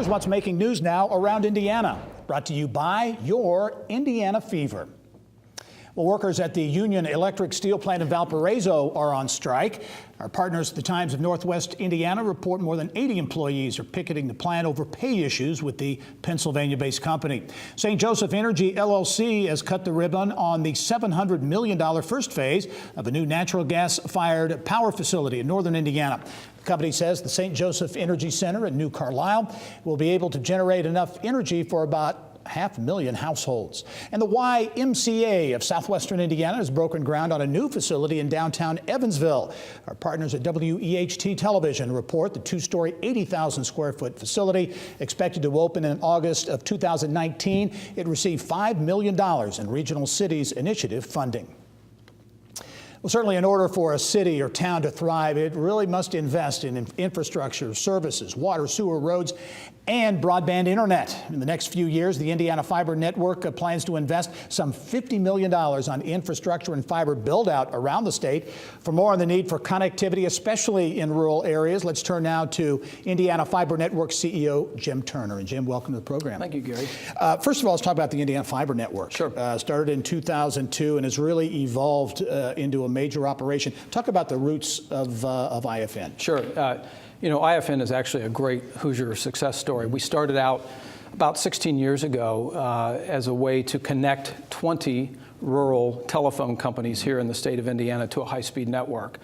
Here's what's making news now around Indiana. Brought to you by your Indiana Fever. Well, workers at the Union Electric Steel plant in Valparaiso are on strike. Our partners at the Times of Northwest Indiana report more than 80 employees are picketing the plant over pay issues with the Pennsylvania-based company. St. Joseph Energy LLC has cut the ribbon on the $700 million first phase of a new natural gas-fired power facility in northern Indiana. The company says the St. Joseph Energy Center in New Carlisle will be able to generate enough energy for about 500,000 households. And the YMCA of southwestern Indiana has broken ground on a new facility in downtown Evansville. Our partners at WEHT Television report the two-story, 80,000 square foot facility expected to open in August of 2019. It received $5 million in Regional Cities Initiative funding. Well, certainly in order for a city or town to thrive, it really must invest in infrastructure, services, water, sewer, roads, and broadband internet. In the next few years, the Indiana Fiber Network plans to invest some $50 million on infrastructure and fiber build-out around the state. For more on the need for connectivity, especially in rural areas, let's turn now to Indiana Fiber Network CEO Jim Turner. And Jim, welcome to the program. Thank you, Gary. First of all, let's talk about the Indiana Fiber Network. Sure. Started in 2002 and has really evolved into a major operation. Talk about the roots of IFN. Sure. You know, IFN is actually a great Hoosier success story. We started out about 16 years ago as a way to connect 20 rural telephone companies here in the state of Indiana to a high-speed network.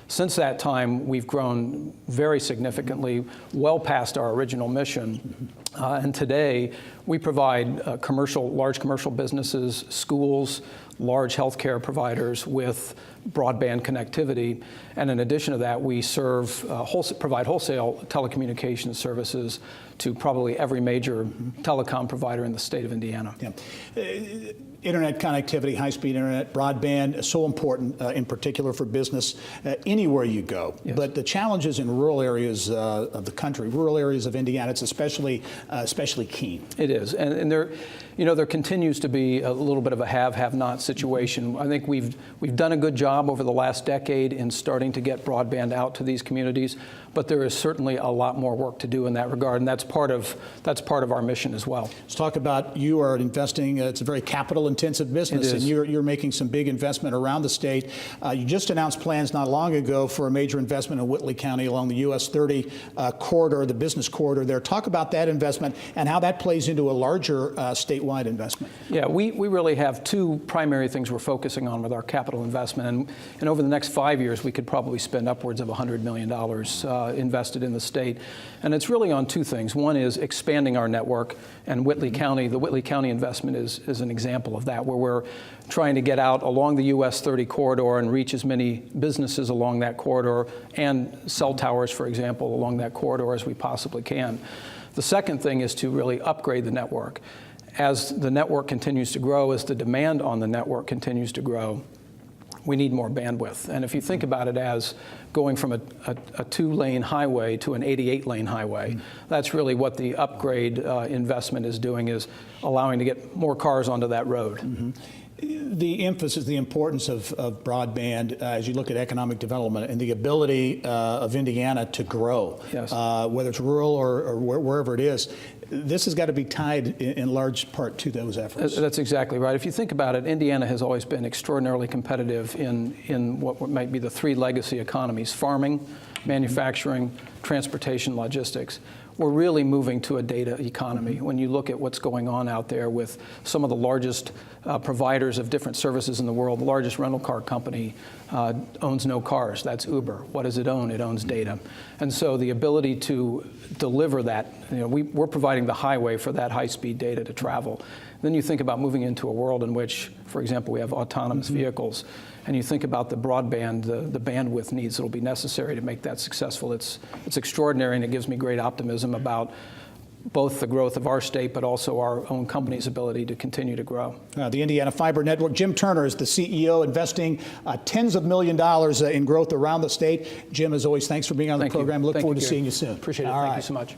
Since that time, we've grown very significantly, well past our original mission. And today, we provide large commercial businesses, schools, large healthcare providers with broadband connectivity. And in addition to that, we provide wholesale telecommunications services to probably every major telecom provider in the state of Indiana. Yeah. Internet connectivity, high-speed internet, broadband is so important, in particular for business anywhere you go. Yes. But the challenges in rural areas of the country, rural areas of Indiana, it's especially keen. It is, and there continues to be a little bit of a have-not situation. I think we've done a good job over the last decade in starting to get broadband out to these communities, but there is certainly a lot more work to do in that regard, and that's part of our mission as well. Let's talk about you are investing. It's a very capital-intensive business, and you're making some big investment around the state. You just announced plans not long ago for a major investment in Whitley County along the US 30 corridor, the business corridor there. Talk about that investment and how that plays into a larger statewide investment. Yeah, we really have two primary things we're focusing on with our capital investment, and over the next 5 years, we could probably spend upwards of $100 million invested in the state. And it's really on two things. One is expanding our network, and Whitley County, the Whitley County investment is an example of that, where we're trying to get out along the US 30 corridor and reach as many businesses along that corridor and cell towers, for example, along that corridor as we possibly can. The second thing is to really upgrade the network. As the network continues to grow, as the demand on the network continues to grow, we need more bandwidth. And if you think about it as going from a 2-lane highway to an 88-lane highway, that's really what the upgrade investment is doing, is allowing to get more cars onto that road. The emphasis, the importance of broadband as you look at economic development and the ability of Indiana to grow, yes. Whether it's rural or wherever it is, this has got to be tied in large part to those efforts. That's exactly right. If you think about it, Indiana has always been extraordinarily competitive in what might be the three legacy economies: farming, manufacturing, transportation, logistics. We're really moving to a data economy. When you look at what's going on out there with some of the largest providers of different services in the world, the largest rental car company owns no cars. That's Uber. What does it own? It owns data. And so the ability to deliver that, we're providing the highway for that high-speed data to travel. Then you think about moving into a world in which, for example, we have autonomous vehicles, and you think about the broadband, the bandwidth needs that will be necessary to make that successful. It's extraordinary, and it gives me great optimism about both the growth of our state, but also our own company's ability to continue to grow. The Indiana Fiber Network. Jim Turner is the CEO, investing tens of $millions in growth around the state. Jim, as always, thanks for being on the program. Look forward to seeing you soon. Appreciate it. Thank you so much.